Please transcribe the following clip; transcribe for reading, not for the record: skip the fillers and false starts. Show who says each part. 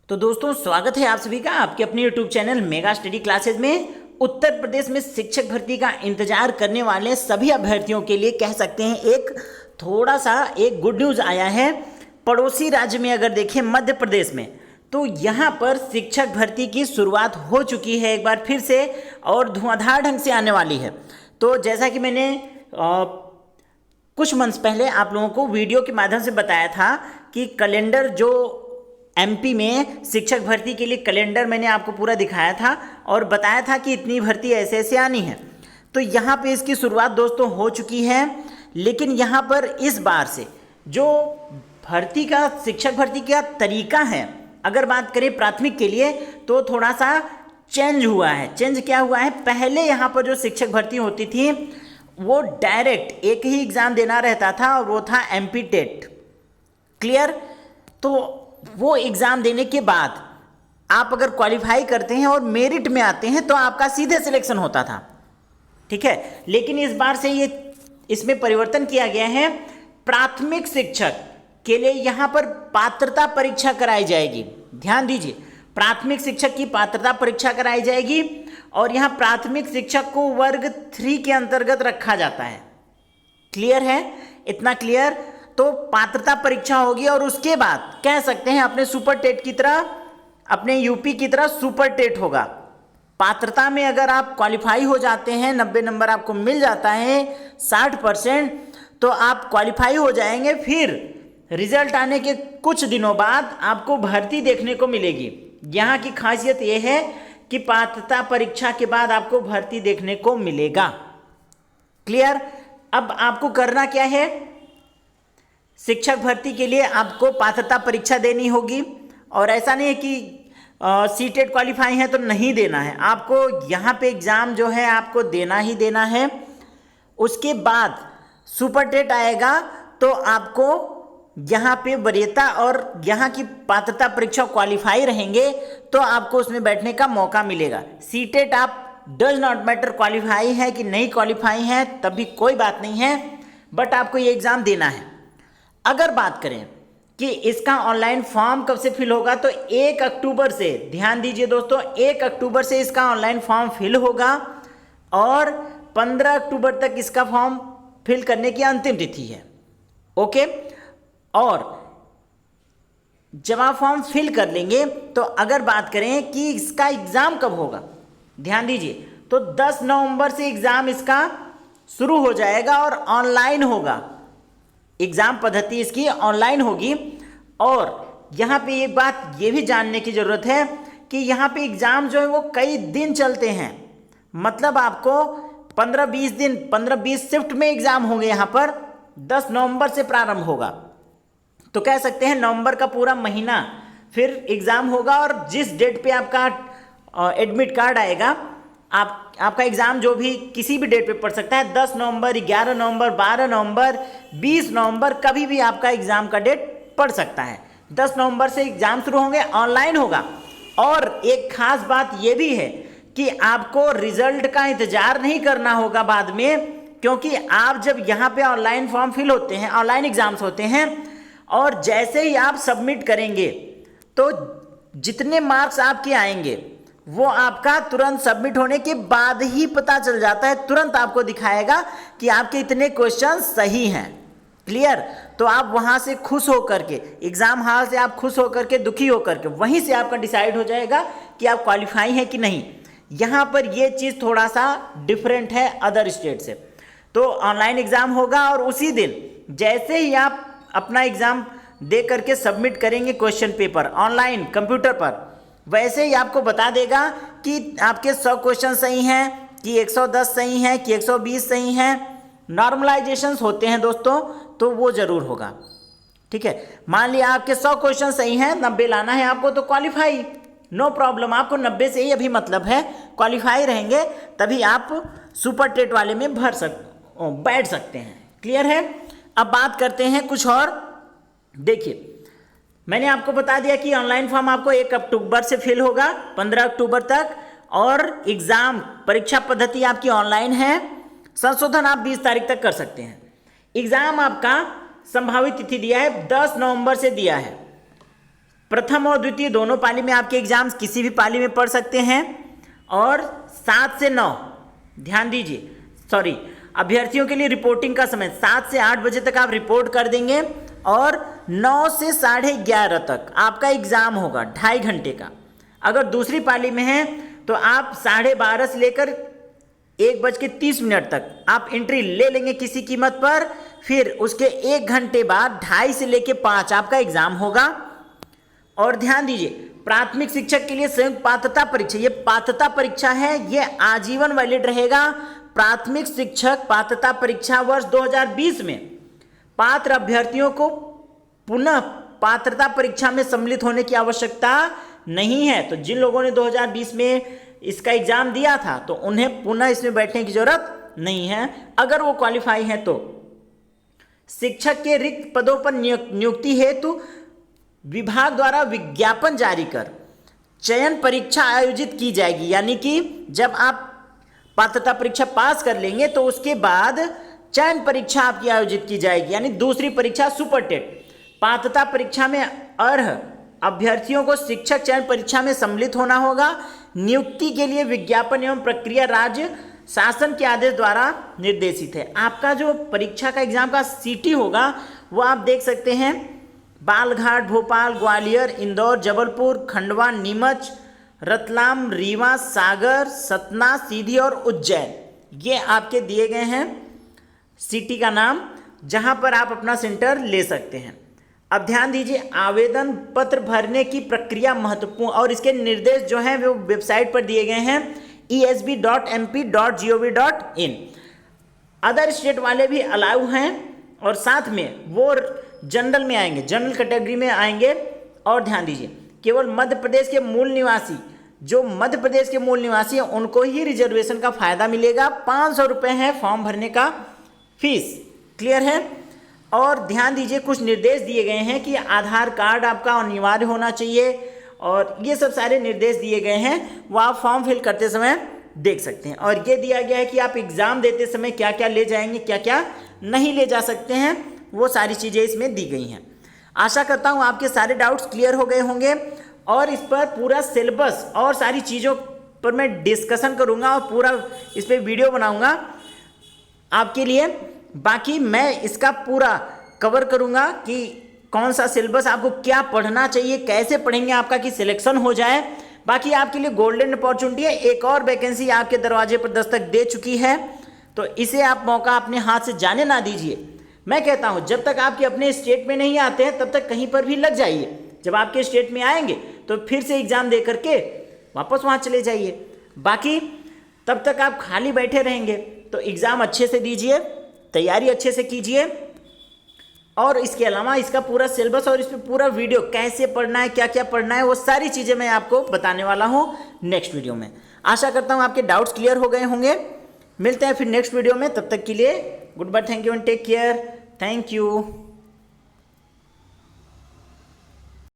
Speaker 1: तो दोस्तों स्वागत है आप सभी का आपके अपने YouTube channel mega study classes में। उत्तर प्रदेश में शिक्षक भर्ती का इंतजार करने वाले सभी अभ्यर्थियों के लिए कह सकते हैं एक थोड़ा सा एक गुड न्यूज़ आया है। पड़ोसी राज्य में अगर देखें मध्य प्रदेश में, तो यहाँ पर शिक्षक भर्ती की शुरुआत हो चुकी है एक बार फिर से और धुआंधार ढंग से आने वाली है। तो जैसा कि मैंने कुछ मंथ्स पहले आप लोगों को वीडियो के माध्यम से बताया था कि कैलेंडर जो एमपी में शिक्षक भर्ती के लिए कैलेंडर मैंने आपको पूरा दिखाया था और बताया था कि इतनी भर्ती ऐसे ऐसे आनी है। तो यहाँ पे इसकी शुरुआत दोस्तों हो चुकी है, लेकिन यहाँ पर इस बार से जो भर्ती का शिक्षक भर्ती का तरीका है, अगर बात करें प्राथमिक के लिए तो थोड़ा सा चेंज हुआ है। चेंज क्या हुआ है, पहले यहाँ पर जो शिक्षक भर्ती होती थी वो डायरेक्ट एक ही एग्ज़ाम देना रहता था और वो था एमपी टेट। क्लियर? तो वो एग्ज़ाम देने के बाद आप अगर क्वालिफाई करते हैं और मेरिट में आते हैं तो आपका सीधे सिलेक्शन होता था, ठीक है। लेकिन इस बार से ये इसमें परिवर्तन किया गया है। प्राथमिक शिक्षक के लिए यहाँ पर पात्रता परीक्षा कराई जाएगी। ध्यान दीजिए, प्राथमिक शिक्षक की पात्रता परीक्षा कराई जाएगी और यहाँ प्राथमिक शिक्षक को वर्ग 3 के अंतर्गत रखा जाता है। क्लियर है? इतना क्लियर? तो पात्रता परीक्षा होगी और उसके बाद कह सकते हैं अपने सुपर टेट की तरह, अपने यूपी की तरह सुपर टेट होगा। पात्रता में अगर आप क्वालिफाई हो जाते हैं, 90 नंबर आपको मिल जाता है 60%, तो आप क्वालिफाई हो जाएंगे। फिर रिजल्ट आने के कुछ दिनों बाद आपको भर्ती देखने को मिलेगी। यहाँ की खासियत यह है कि पात्रता परीक्षा के बाद आपको भर्ती देखने को मिलेगा। क्लियर? अब आपको करना क्या है, शिक्षक भर्ती के लिए आपको पात्रता परीक्षा देनी होगी और ऐसा नहीं है कि सीटेट क्वालिफाई है तो नहीं देना है। आपको यहाँ पे एग्ज़ाम जो है आपको देना ही देना है। उसके बाद सुपर टेट आएगा तो आपको यहाँ पे वरीयता और यहाँ की पात्रता परीक्षा क्वालिफाई रहेंगे तो आपको उसमें बैठने का मौका मिलेगा। सीटेट आप डज नॉट मैटर क्वालिफाई है कि नहीं क्वालिफाई है तब भी कोई बात नहीं है, बट आपको ये एग्ज़ाम देना है। अगर बात करें कि इसका ऑनलाइन फॉर्म कब से फिल होगा, तो 1 अक्टूबर से, ध्यान दीजिए दोस्तों, 1 अक्टूबर से इसका ऑनलाइन फॉर्म फिल होगा और 15 अक्टूबर तक इसका फॉर्म फिल करने की अंतिम तिथि है। ओके? और जब आप फॉर्म फिल कर लेंगे तो अगर बात करें कि इसका एग्ज़ाम कब होगा, ध्यान दीजिए, तो 10 नवंबर से एग्ज़ाम इसका शुरू हो जाएगा और ऑनलाइन होगा। एग्ज़ाम पद्धति इसकी ऑनलाइन होगी। और यहाँ पे एक बात ये भी जानने की ज़रूरत है कि यहाँ पे एग्ज़ाम जो है वो कई दिन चलते हैं। मतलब आपको 15-20 दिन, 15-20 शिफ्ट में एग्ज़ाम होंगे। यहाँ पर 10 नवंबर से प्रारंभ होगा, तो कह सकते हैं नवंबर का पूरा महीना फिर एग्ज़ाम होगा। और जिस डेट पे आपका एडमिट कार्ड आएगा, आपका एग्ज़ाम जो भी किसी भी डेट पे पड़ सकता है, 10 नवंबर, 11 नवंबर, 12 नवंबर, 20 नवंबर, कभी भी आपका एग्ज़ाम का डेट पड़ सकता है। 10 नवंबर से एग्ज़ाम शुरू होंगे, ऑनलाइन होगा। और एक ख़ास बात ये भी है कि आपको रिजल्ट का इंतज़ार नहीं करना होगा बाद में, क्योंकि आप जब यहाँ पे ऑनलाइन फॉर्म फिल होते हैं, ऑनलाइन एग्ज़ाम्स होते हैं और जैसे ही आप सबमिट करेंगे तो जितने मार्क्स आपके आएंगे वो आपका तुरंत सबमिट होने के बाद ही पता चल जाता है। तुरंत आपको दिखाएगा कि आपके इतने क्वेश्चन सही हैं। क्लियर? तो आप वहाँ से खुश होकर के, एग्ज़ाम हॉल से आप खुश होकर के, दुखी होकर के, वहीं से आपका डिसाइड हो जाएगा कि आप क्वालिफाई हैं कि नहीं। यहाँ पर ये चीज़ थोड़ा सा डिफरेंट है अदर स्टेट से। तो ऑनलाइन एग्ज़ाम होगा और उसी दिन जैसे ही आप अपना एग्ज़ाम दे करके सबमिट करेंगे क्वेश्चन पेपर ऑनलाइन कंप्यूटर पर, वैसे ही आपको बता देगा कि आपके 100 क्वेश्चन सही हैं कि 110 सही हैं कि 120 सही हैं। नॉर्मलाइजेशंस होते हैं दोस्तों, तो वो ज़रूर होगा। ठीक है? मान लिया आपके 100 क्वेश्चन सही हैं, 90 लाना है आपको, तो क्वालिफाई, नो प्रॉब्लम। आपको 90 से ही अभी मतलब है, क्वालिफाई रहेंगे तभी आप सुपर टेट वाले में बैठ सकते हैं। क्लियर है? अब बात करते हैं कुछ और। देखिए, मैंने आपको बता दिया कि ऑनलाइन फॉर्म आपको 1 अक्टूबर से फिल होगा 15 अक्टूबर तक, और एग्ज़ाम परीक्षा पद्धति आपकी ऑनलाइन है। संशोधन आप 20 तारीख तक कर सकते हैं। एग्ज़ाम आपका संभावित तिथि दिया है 10 नवंबर से दिया है। प्रथम और द्वितीय दोनों पाली में आपके एग्जाम्स किसी भी पाली में पढ़ सकते हैं। और 7 से 9 ध्यान दीजिए, सॉरी, अभ्यर्थियों के लिए रिपोर्टिंग का समय 7 से 8 बजे तक आप रिपोर्ट कर देंगे और 9 से 11:30 तक आपका एग्जाम होगा, 2.5 घंटे का। अगर दूसरी पाली में है तो आप 12:30 से लेकर 1:30 तक आप एंट्री ले लेंगे किसी कीमत पर। फिर उसके 1 घंटे बाद 2:30 से लेकर 5 आपका एग्जाम होगा। और ध्यान दीजिए, प्राथमिक शिक्षक के लिए संयुक्त पात्रता परीक्षा, ये पात्रता परीक्षा है, ये आजीवन वैलिड रहेगा। प्राथमिक शिक्षक पात्रता परीक्षा वर्ष 2020 में पात्र अभ्यर्थियों को पुनः पात्रता परीक्षा में सम्मिलित होने की आवश्यकता नहीं है। तो जिन लोगों ने 2020 में इसका एग्जाम दिया था तो उन्हें पुनः इसमें बैठने की जरूरत नहीं है। अगर वो क्वालिफाई हैं तो शिक्षक के रिक्त पदों पर नियुक्ति हेतु विभाग द्वारा विज्ञापन जारी कर चयन परीक्षा आयोजित की जाएगी। यानी कि जब आप पात्रता परीक्षा पास कर लेंगे तो उसके बाद चयन परीक्षा आपकी आयोजित की जाएगी, यानी दूसरी परीक्षा सुपर टेट। पात्रता परीक्षा में अर्ह अभ्यर्थियों को शिक्षक चयन परीक्षा में सम्मिलित होना होगा। नियुक्ति के लिए विज्ञापन एवं प्रक्रिया राज्य शासन के आदेश द्वारा निर्देशित है। आपका जो परीक्षा का एग्जाम का सिटी होगा वो आप देख सकते हैं, बालघाट, भोपाल, ग्वालियर, इंदौर, जबलपुर, खंडवा, नीमच, रतलाम, रीवा, सागर, सतना, सीधी और उज्जैन, ये आपके दिए गए हैं सिटी का नाम, जहां पर आप अपना सेंटर ले सकते हैं। अब ध्यान दीजिए, आवेदन पत्र भरने की प्रक्रिया महत्वपूर्ण और इसके निर्देश जो हैं वो वेबसाइट पर दिए गए हैं esb.mp.gov.in। अदर स्टेट वाले भी अलाउ हैं और साथ में वो जनरल में आएंगे, जनरल कैटेगरी में आएंगे। और ध्यान दीजिए, केवल मध्य प्रदेश के मूल निवासी, जो मध्य प्रदेश के मूल निवासी हैं उनको ही रिजर्वेशन का फायदा मिलेगा। 500 रुपये है फॉर्म भरने का फीस, क्लियर है। और ध्यान दीजिए, कुछ निर्देश दिए गए हैं कि आधार कार्ड आपका अनिवार्य होना चाहिए और ये सब सारे निर्देश दिए गए हैं, वो आप फॉर्म फिल करते समय देख सकते हैं। और ये दिया गया है कि आप एग्ज़ाम देते समय क्या क्या ले जाएंगे, क्या क्या नहीं ले जा सकते हैं, वो सारी चीज़ें इसमें दी गई हैं। आशा करता हूँ आपके सारे डाउट्स क्लियर हो गए होंगे और इस पर पूरा सिलेबस और सारी चीज़ों पर मैं डिस्कशन करूँगा और पूरा इस पर वीडियो बनाऊँगा आपके लिए। बाकी मैं इसका पूरा कवर करूँगा कि कौन सा सिलेबस आपको क्या पढ़ना चाहिए, कैसे पढ़ेंगे आपका कि सिलेक्शन हो जाए। बाकी आपके लिए गोल्डन अपॉर्चुनिटी है, एक और वैकेंसी आपके दरवाजे पर दस्तक दे चुकी है, तो इसे आप मौका अपने हाथ से जाने ना दीजिए। मैं कहता हूं जब तक आपके अपने स्टेट में नहीं आते हैं तब तक कहीं पर भी लग जाइए, जब आपके स्टेट में आएंगे तो फिर से एग्ज़ाम दे करके वापस वहां चले जाइए। बाकी तब तक आप खाली बैठे रहेंगे तो एग्ज़ाम अच्छे से दीजिए, तैयारी अच्छे से कीजिए। और इसके अलावा इसका पूरा सिलेबस और इस पर पूरा वीडियो कैसे पढ़ना है, क्या क्या पढ़ना है, वो सारी चीज़ें मैं आपको बताने वाला हूँ नेक्स्ट वीडियो में। आशा करता हूँ आपके डाउट्स क्लियर हो गए होंगे। मिलते हैं फिर नेक्स्ट वीडियो में, तब तक के लिए goodbye, thank you and take care, thank you.